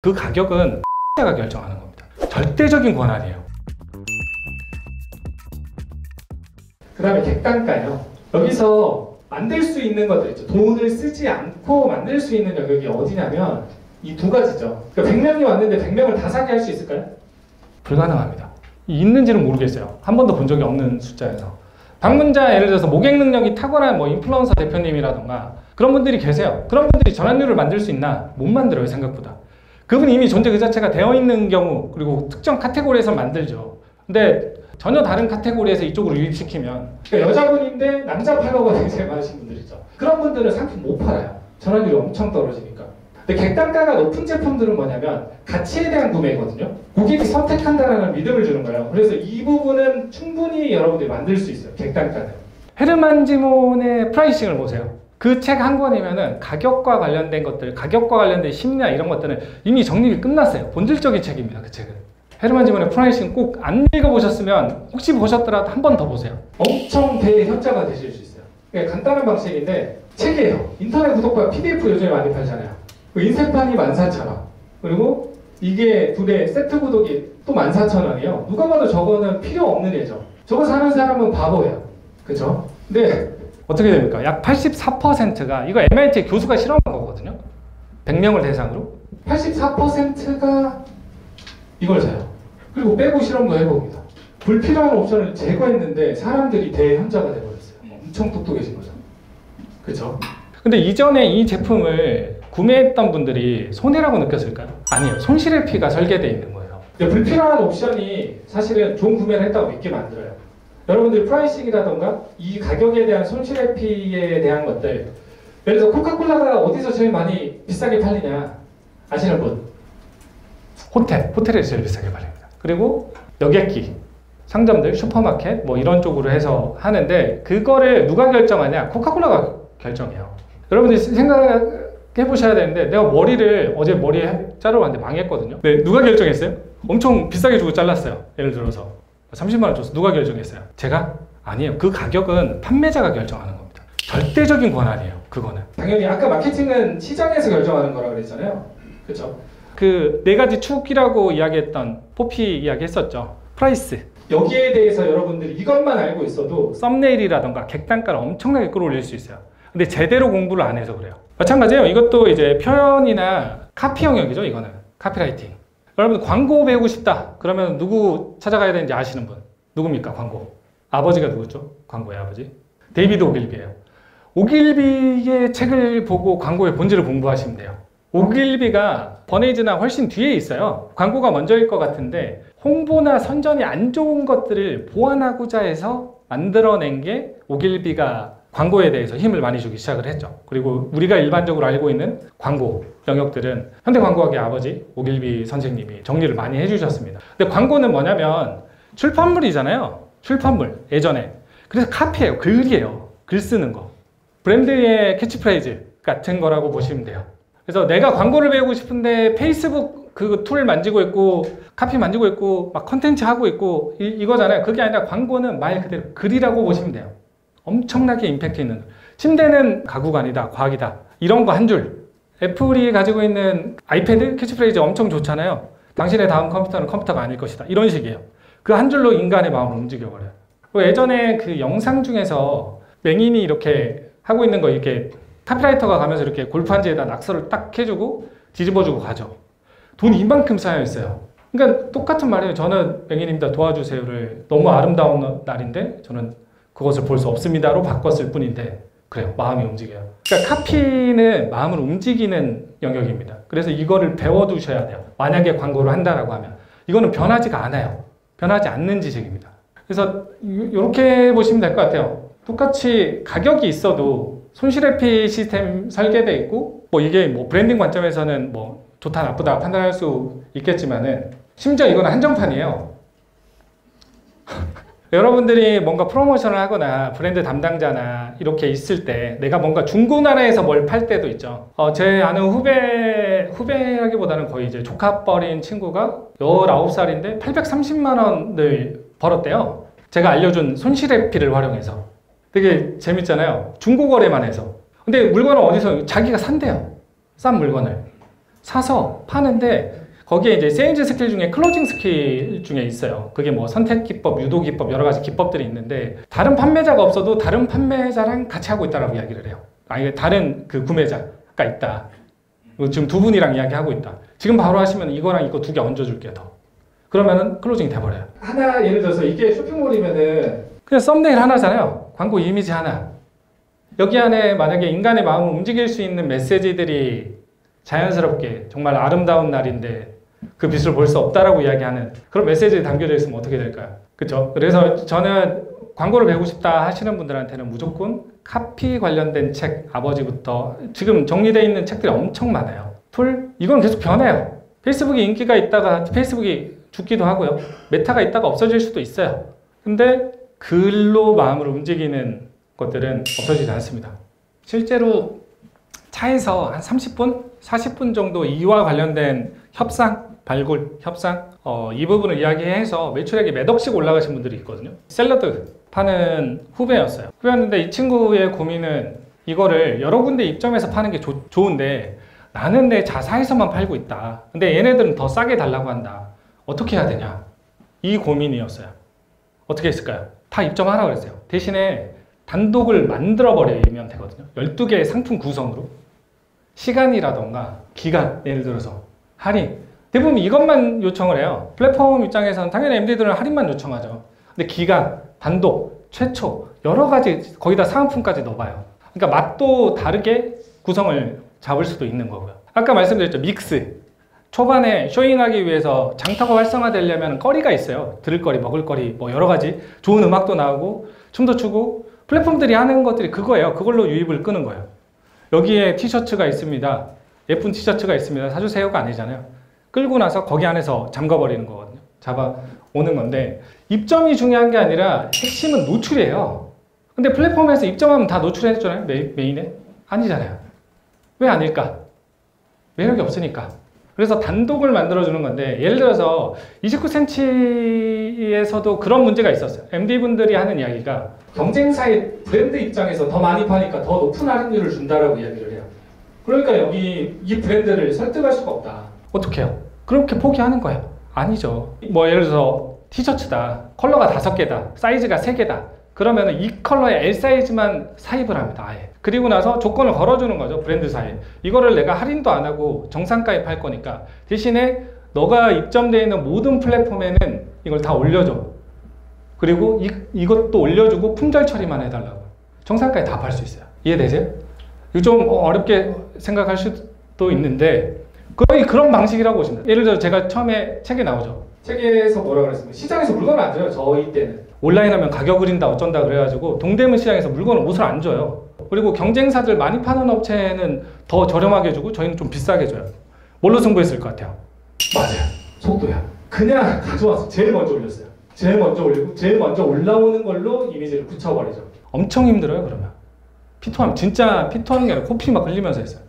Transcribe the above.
그 가격은 가 결정하는 겁니다. 절대적인 권한이에요. 그 다음에 객단가요. 여기서 만들 수 있는 것들 있죠. 돈을 쓰지 않고 만들 수 있는 영역이 어디냐면 이 두 가지죠. 그러니까 100명이 왔는데 100명을 다 사게 할 수 있을까요? 불가능합니다. 있는지는 모르겠어요. 한 번도 본 적이 없는 숫자여서. 방문자 예를 들어서 모객 능력이 탁월한 뭐 인플루언서 대표님이라던가 그런 분들이 계세요. 그런 분들이 전환율을 만들 수 있나? 못 만들어요, 생각보다. 그분이 이미 존재 그 자체가 되어 있는 경우, 그리고 특정 카테고리에서 만들죠. 근데 전혀 다른 카테고리에서 이쪽으로 유입시키면, 그러니까 여자분인데 남자 팔로워가 굉장히 많으신 분들이죠. 그런 분들은 상품 못 팔아요. 전환율이 엄청 떨어지니까. 근데 객단가가 높은 제품들은 뭐냐면 가치에 대한 구매거든요. 고객이 선택한다는 믿음을 주는 거예요. 그래서 이 부분은 충분히 여러분들이 만들 수 있어요. 객단가는. 헤르만 지몬의 프라이싱을 보세요. 그 책 한 권이면은 가격과 관련된 것들, 가격과 관련된 심리나 이런 것들은 이미 정립이 끝났어요. 본질적인 책입니다, 그 책은. 헤르만 지몬의 프라이싱 꼭 안 읽어보셨으면 혹시 보셨더라도 한 번 더 보세요. 엄청 대현자가 되실 수 있어요. 그러니까 간단한 방식인데 책이에요. 인터넷 구독과 PDF 요즘에 많이 팔잖아요. 그 인쇄판이 14,000원. 그리고 이게 둘의 세트 구독이 또 14,000원이에요. 누가 봐도 저거는 필요 없는 애죠. 저거 사는 사람은 바보예요. 그죠? 근데 어떻게 됩니까? 약 84%가 이거 MIT 교수가 실험한 거거든요. 100명을 대상으로 84%가 이걸 사요. 그리고 빼고 실험도 해봅니다. 불필요한 옵션을 제거했는데 사람들이 대현자가 돼버렸어요. 엄청 똑똑해진 거죠. 그렇죠? 근데 이전에 이 제품을 구매했던 분들이 손해라고 느꼈을까요? 아니에요. 손실의 피가 설계되어 있는 거예요. 불필요한 옵션이 사실은 좋은 구매를 했다고 믿게 만들어요. 여러분들 프라이싱이라던가 이 가격에 대한 손실의 피에 대한 것들, 예를 들어서 코카콜라가 어디서 제일 많이 비싸게 팔리냐 아시는 분? 호텔에서 제일 비싸게 팔립니다. 그리고 여객기, 상점들, 슈퍼마켓 뭐 이런 쪽으로 해서 하는데 그거를 누가 결정하냐? 코카콜라가 결정해요. 여러분들이 생각해 보셔야 되는데 내가 머리를 어제 머리 자르러 왔는데 망했거든요. 네, 누가 결정했어요? 엄청 비싸게 주고 잘랐어요. 예를 들어서 30만 원 줬어. 누가 결정했어요? 제가? 아니에요. 그 가격은 판매자가 결정하는 겁니다. 절대적인 권한이에요. 그거는. 당연히 아까 마케팅은 시장에서 결정하는 거라고 그랬잖아요. 그렇죠? 그 네 가지 축이라고 이야기했던 포피 이야기 했었죠. 프라이스. 여기에 대해서 여러분들이 이것만 알고 있어도 썸네일이라던가 객단가를 엄청나게 끌어올릴 수 있어요. 근데 제대로 공부를 안 해서 그래요. 마찬가지예요. 이것도 이제 표현이나 카피 영역이죠. 이거는 카피라이팅. 여러분 광고 배우고 싶다 그러면 누구 찾아가야 되는지 아시는 분? 누굽니까? 광고 아버지가 누구죠? 광고의 아버지 데이비드 오길비예요. 오길비의 책을 보고 광고의 본질을 공부하시면 돼요. 오길비가 버네이즈나 훨씬 뒤에 있어요. 광고가 먼저일 것 같은데 홍보나 선전이 안 좋은 것들을 보완하고자 해서 만들어낸 게 오길비가 광고에 대해서 힘을 많이 주기 시작을 했죠. 그리고 우리가 일반적으로 알고 있는 광고 영역들은 현대광고학의 아버지 오길비 선생님이 정리를 많이 해주셨습니다. 근데 광고는 뭐냐면 출판물이잖아요. 출판물 예전에. 그래서 카피예요. 글이에요. 글 쓰는 거. 브랜드의 캐치프레이즈 같은 거라고 보시면 돼요. 그래서 내가 광고를 배우고 싶은데 페이스북 그 툴 만지고 있고 카피 만지고 있고 막 컨텐츠 하고 있고 이거잖아요. 그게 아니라 광고는 말 그대로 글이라고 보시면 돼요. 엄청나게 임팩트 있는. 침대는 가구가 아니다, 과학이다. 이런 거 한 줄. 애플이 가지고 있는 아이패드 캐치프레이즈 엄청 좋잖아요. 당신의 다음 컴퓨터는 컴퓨터가 아닐 것이다. 이런 식이에요. 그 한 줄로 인간의 마음을 움직여버려요. 예전에 그 영상 중에서 맹인이 이렇게 하고 있는 거 이렇게 카피라이터가 가면서 이렇게 골판지에다 낙서를 딱 해주고 뒤집어주고 가죠. 돈이 이만큼 쌓여있어요. 그러니까 똑같은 말이에요. 저는 맹인입니다. 도와주세요를 너무 아름다운 날인데 저는 그것을 볼 수 없습니다로 바꿨을 뿐인데 그래요. 마음이 움직여요. 그러니까 카피는 마음을 움직이는 영역입니다. 그래서 이거를 배워두셔야 돼요. 만약에 광고를 한다라고 하면 이거는 변하지가 않아요. 변하지 않는 지식입니다. 그래서 이렇게 보시면 될 것 같아요. 똑같이 가격이 있어도 손실회피 시스템 설계되어 있고 뭐 이게 뭐 브랜딩 관점에서는 뭐 좋다 나쁘다 판단할 수 있겠지만은 심지어 이거는 한정판이에요. 여러분들이 뭔가 프로모션을 하거나 브랜드 담당자나 이렇게 있을 때 내가 뭔가 중고나라에서 뭘 팔 때도 있죠. 제 아는 후배라기보다는 거의 이제 조카뻘인 친구가 19살인데 830만 원을 벌었대요. 제가 알려준 손실회피를 활용해서. 되게 재밌잖아요. 중고거래만 해서. 근데 물건을 어디서 자기가 산대요. 싼 물건을. 사서 파는데 거기에 이제 세일즈 스킬 중에 클로징 스킬 중에 있어요. 그게 뭐 선택 기법, 유도 기법 여러 가지 기법들이 있는데 다른 판매자가 없어도 다른 판매자랑 같이 하고 있다라고 이야기를 해요. 아니 다른 그 구매자가 있다. 지금 두 분이랑 이야기하고 있다. 지금 바로 하시면 이거랑 이거 두 개 얹어줄게요. 더. 그러면은 클로징이 돼버려요. 하나 예를 들어서 이게 쇼핑몰이면은 그냥 썸네일 하나잖아요. 광고 이미지 하나. 여기 안에 만약에 인간의 마음을 움직일 수 있는 메시지들이 자연스럽게 정말 아름다운 날인데 그 빛을 볼 수 없다라고 이야기하는 그런 메시지가 담겨져 있으면 어떻게 될까요? 그렇죠? 그래서 저는 광고를 배우고 싶다 하시는 분들한테는 무조건 카피 관련된 책 아버지부터 지금 정리되어 있는 책들이 엄청 많아요. 툴? 이건 계속 변해요. 페이스북이 인기가 있다가 페이스북이 죽기도 하고요. 메타가 있다가 없어질 수도 있어요. 근데 글로 마음을 움직이는 것들은 없어지지 않습니다. 실제로 차에서 한 30분, 40분 정도 이와 관련된 협상, 발굴, 협상 이 부분을 이야기해서 매출액이 몇 억씩 올라가신 분들이 있거든요. 샐러드 파는 후배였어요. 후배였는데 이 친구의 고민은 이거를 여러 군데 입점해서 파는 게 좋은데 나는 내 자사에서만 팔고 있다. 근데 얘네들은 더 싸게 달라고 한다. 어떻게 해야 되냐? 이 고민이었어요. 어떻게 했을까요? 다 입점하라고 그랬어요. 대신에 단독을 만들어 버리면 되거든요. 12개의 상품 구성으로 시간이라던가 기간, 예를 들어서 할인, 대부분 이것만 요청을 해요. 플랫폼 입장에서는 당연히 MD들은 할인만 요청하죠. 근데 기간, 단독, 최초 여러 가지 거기다 사은품까지 넣어봐요. 그러니까 맛도 다르게 구성을 잡을 수도 있는 거고요. 아까 말씀드렸죠. 믹스. 초반에 쇼잉하기 위해서 장터가 활성화되려면 거리가 있어요. 들을 거리, 먹을 거리, 뭐 여러 가지 좋은 음악도 나오고 춤도 추고 플랫폼들이 하는 것들이 그거예요. 그걸로 유입을 끄는 거예요. 여기에 티셔츠가 있습니다. 예쁜 티셔츠가 있습니다. 사주세요가 아니잖아요. 끌고 나서 거기 안에서 잠가버리는 거거든요. 잡아 오는 건데 입점이 중요한 게 아니라 핵심은 노출이에요. 근데 플랫폼에서 입점하면 다 노출해주잖아요. 메인에? 아니잖아요. 왜 아닐까? 매력이 없으니까. 그래서 단독을 만들어주는 건데 예를 들어서 29cm에서도 그런 문제가 있었어요. MD분들이 하는 이야기가 경쟁사의 브랜드 입장에서 더 많이 파니까 더 높은 할인율을 준다라고 이야기를 해요. 그러니까 여기 이 브랜드를 설득할 수가 없다. 어떻게 해요? 그렇게 포기하는 거예요. 아니죠. 뭐 예를 들어서 티셔츠다. 컬러가 5개다. 사이즈가 3개다. 그러면 이 컬러의 L 사이즈만 사입을 합니다. 아예. 그리고 나서 조건을 걸어주는 거죠. 브랜드사에. 이거를 내가 할인도 안 하고 정상가에 팔 거니까 대신에 너가 입점되어 있는 모든 플랫폼에는 이걸 다 올려줘. 그리고 이것도 올려주고 품절 처리만 해달라고. 정상가에 다 팔 수 있어요. 이해되세요? 이거 좀 어렵게 생각할 수도 있는데 거의 그런 방식이라고 보시면 돼요. 예를 들어 제가 처음에 책에 나오죠. 책에서 뭐라 그랬습니까? 시장에서 물건을 안 줘요. 저희 때는. 온라인 하면 가격을 인다 어쩐다 그래가지고 동대문 시장에서 물건을 옷을 안 줘요. 그리고 경쟁사들 많이 파는 업체는 더 저렴하게 주고 저희는 좀 비싸게 줘요. 뭘로 승부했을 것 같아요? 맞아요. 속도야. 그냥 가져와서 제일 먼저 올렸어요. 제일 먼저 올리고 제일 먼저 올라오는 걸로 이미지를 붙여버리죠. 엄청 힘들어요. 그러면 피토하면 진짜 피토하는 게 아니라 코피 막 흘리면서 했어요.